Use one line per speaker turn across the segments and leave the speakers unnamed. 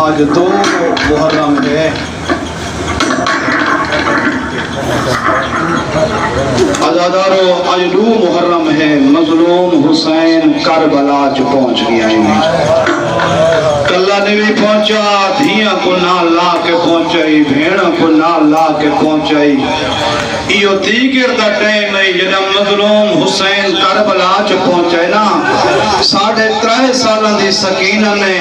آج 2 محرم ہے. عزادارو آج 2 محرم ہے. مظلوم حسین کربلا چ پہنچ گیا ہے. کلا نے بھی پہنچا, دھیاں کو نال لا کے پہنچائی, بھیڑاں کو نال لا کے پہنچائی. ایو دیگر دا ٹائم ہے جدہ مظلوم حسین کربلا چ پہنچائے نا. 3.5 سالاں دی سکینہ نے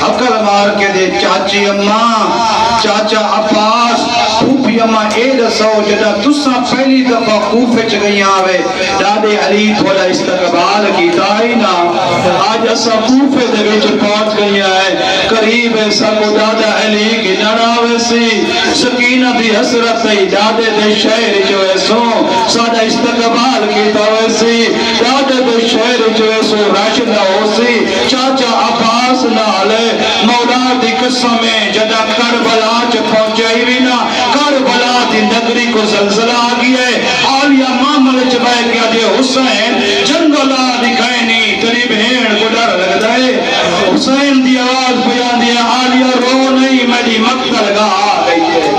عقل مار کے دے چاچی اماں, چاچا عباس, پھوپھی اماں اے دسو جدہ تساں پہلی دفعہ کوفے چ گئی آوے ڈاڈے علی تھوڑا استقبال کیتا ہی نا. آج اسا کوفے دے وچ پہنچ گئی ہے, قریب ہے سکو ڈاڈا علی کی نڑاوے سی. سکینہ دی حسرت ہے ڈاڈے دے شہر جو ہے سو سادہ استقبال کیتا ہوئے سی. ڈاڈے دے شہر جو ہے سو راشدہ ہو سی. چاچا عباس نالے مولا دی قسمیں جدہ کربلا چ پہنچائی بھی نا. کربلا دی نگری کو زلزلہ آگئی ہے. آلیہ معامل چبائے کیا دے حسین جنگلہ دکھائنی تری بھیڑ کو ڈر لگ دائے. حسین دی آواز بیان دیا, آلیہ رو نہیں میری مقتل گاہ آ گئی ہے.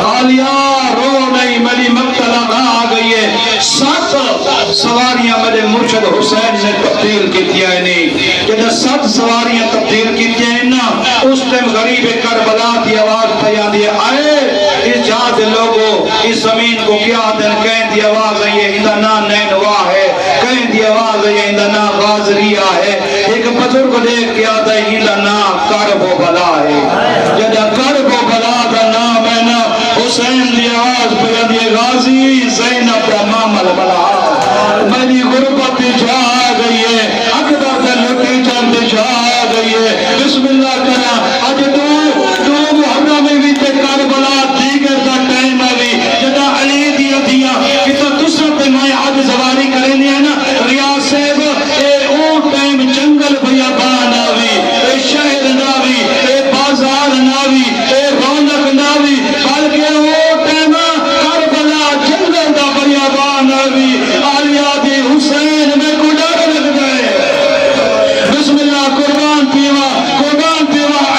آلیہ رو نہیں میری مقتل گاہ آ گئی ہے. 7 سواریاں میرے مرشد حسین نے تبدیل کی دیا ہے نہیں. جدہ 7 سواریاں تبدیل کی دیا ہے نا, اس ٹیم غریب کربلا دی آواز بیان دیا, آئے اس جہاز لوگوں اس زمین کو کیا دن کہیں دی آواز ہے یہ اندہ نا نینوا ہے, کہیں دی آواز ہے یہ اندہ نا غازریہ ہے. ایک بزرگ دیکھ کیا دا اندہ نا کرب و بلا ہے. جدہ کرب و بلا دا نام ہے نا, حسین دی آواز بیان دیا, غازی زینب دا معامل بلا میری غربت جا گئی ہے, اکبر دا لٹی جان جا گئی ہے. بسم اللہ کرا آج 2 محرم بھی تے کربلا دیگر دا ٹائم آوی جدہ علی دیا دیا کتا دوسرا تے میں آج زواری کرنی ہے نا. ریاض صاحب اے اون ٹائم جنگل بیابان آوی, اے شہر ناوی, اے بازار ناوی, اے رونق ناوی, بلکہ اون ٹائم کربلا جنگل دا بیابان آوی. آلیہ دی حسین میں کو ڈر لگ گئے. بسم اللہ قربان پیوا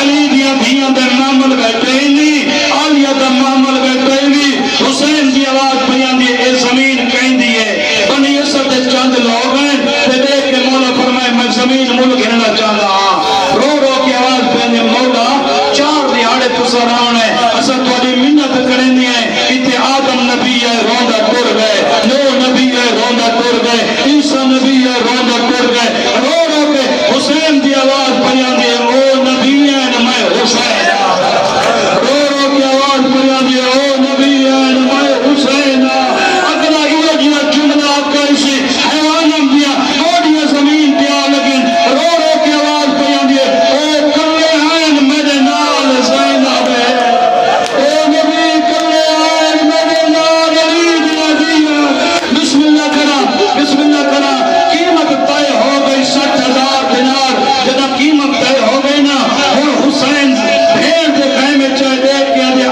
علی دیا دھیاں در معامل بیٹھے نہیں, آلیہ در معامل بیٹھے نہیں. حسین دی آواز بیان دی, اے زمین کہیں دیئے بنی اسد چند لوگ ہیں تے دیکھ کے مولا فرمائے میں زمین ملک گھننا چاہتا ہاں. رو رو کی آواز بیان دی, مولا 4 دیہاڑے تسران ہے, اسد تواڈی منت کریں دی ہے. اتے آدم نبی ہے روندہ ٹر گئے, نوح نبی ہے روندہ ٹر گئے, عیسیٰ نبی ہے روندہ ٹر گئے. رو رو کے حسین دی آواز بیان دی, او نبی ہے میں حسین. رو رو کی آواز بیان دی, او نبی ہے میں حسین. اگلا یہ جنا جملہ کیسی حیوانم دیا بوڑیا زمین دیا لگن. رو رو کی آواز بیان دی, او کلے ہیں میرے نال زینب ہے, او نبی کلے ہیں میرے نال علی دیا دیا. بسم اللہ کرا قیمت طے ہو گئی 60,000 دینار. جدہ قیمت طے ہو گئی نا, اور حسین بھیڑ دے خیمے چاہے دیکھ کے دے,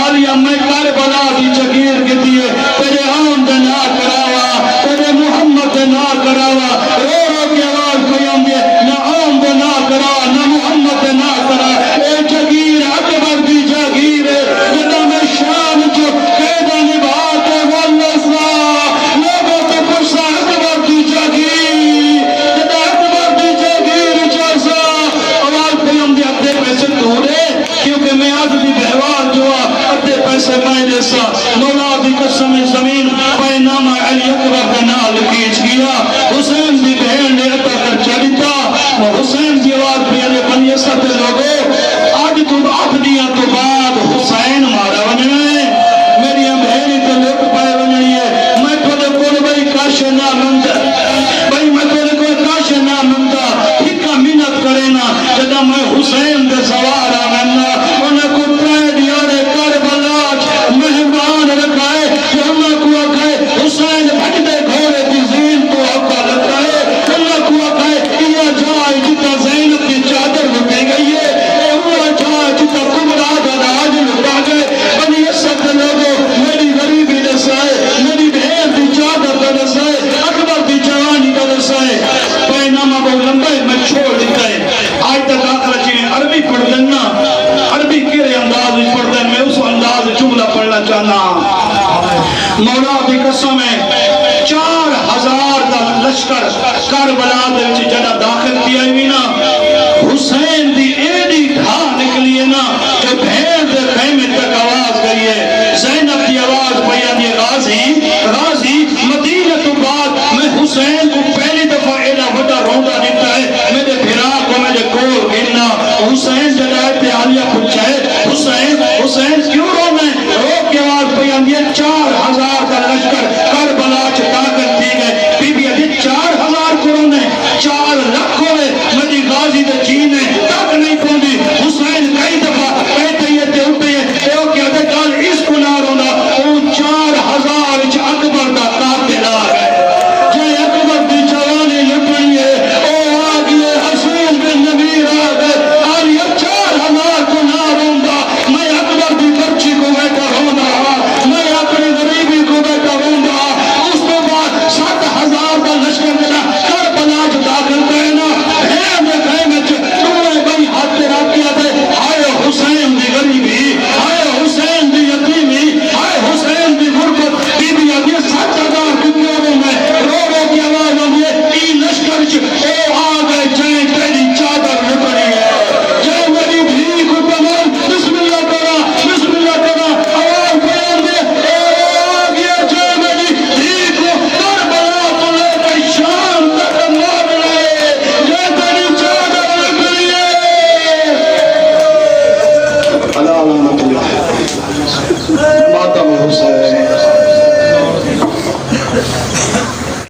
آلیہ میں کربلا دی جگیر کی دیئے تیرے آن دے نہ کراوا, تیرے محمد دے نہ کراوا. رو رو کی آواز بیان دے, نہ آن دے نہ کرا نہ محمد دے نہ کرا. اے جگیر اکبر دی جگیر ہے, جدہ میں شام جو قیدہ نبھاتے والنسا لوگوں تو پرسا اکبر دی جگیر, جدہ اکبر دی جگیر جیسا آواز بیان دے. ادھے پیسے دورے کیونکہ میں آج دی بہوار جو ادھے پیسے میں جیسا. مولا دی قسم زمین بینامہ علی اکبر دے نال کیچ گیا. حسین دی بہن نے عطا کر چڑھتا, حسین دی آواز بیان دے, بنی اسد لوگو آج تو آٹھ دیا تو بعد حسین مارا وننے میری امہیری تے لوٹ پائے وننے ہے. میں تھوڑے کوئی بھئی کاش نہ منتا, بھئی میں تھوڑے کوئی کاش نہ منتا, ہکا منت کرینا جدہ میں حسین دے سوار آمنا. انہیں کو پرائے دیارے کربلاج مہمان رکھائے, کہ اللہ کو آکھائے حسین بھٹ دے گھوڑے دی زین تو آقا لگائے. اللہ کو آکھائے یہ جائے جتا زینب کی چادر لٹے گئی ہے, اے ہوا جائے جتا کمرہ دا راج لٹا گئے. بنی اسد لوگوں میری غریبی نسائے, میری بھین دی چادر دا نسائے, اکبر دی جوانی دا نسائے. بینامہ وہ لمبے میں چھوڑ دیتا ہے. آج تک آخر چیئے عربی پڑھ پڑھ دینا عربی کیڑے انداز میں پڑھ دینا میں اس انداز جملہ پڑھنا چاہنا مولا دی قسم ہے 4000 دا لشکر کربلا دے وچ جڑا داخل کیا ہوئی نا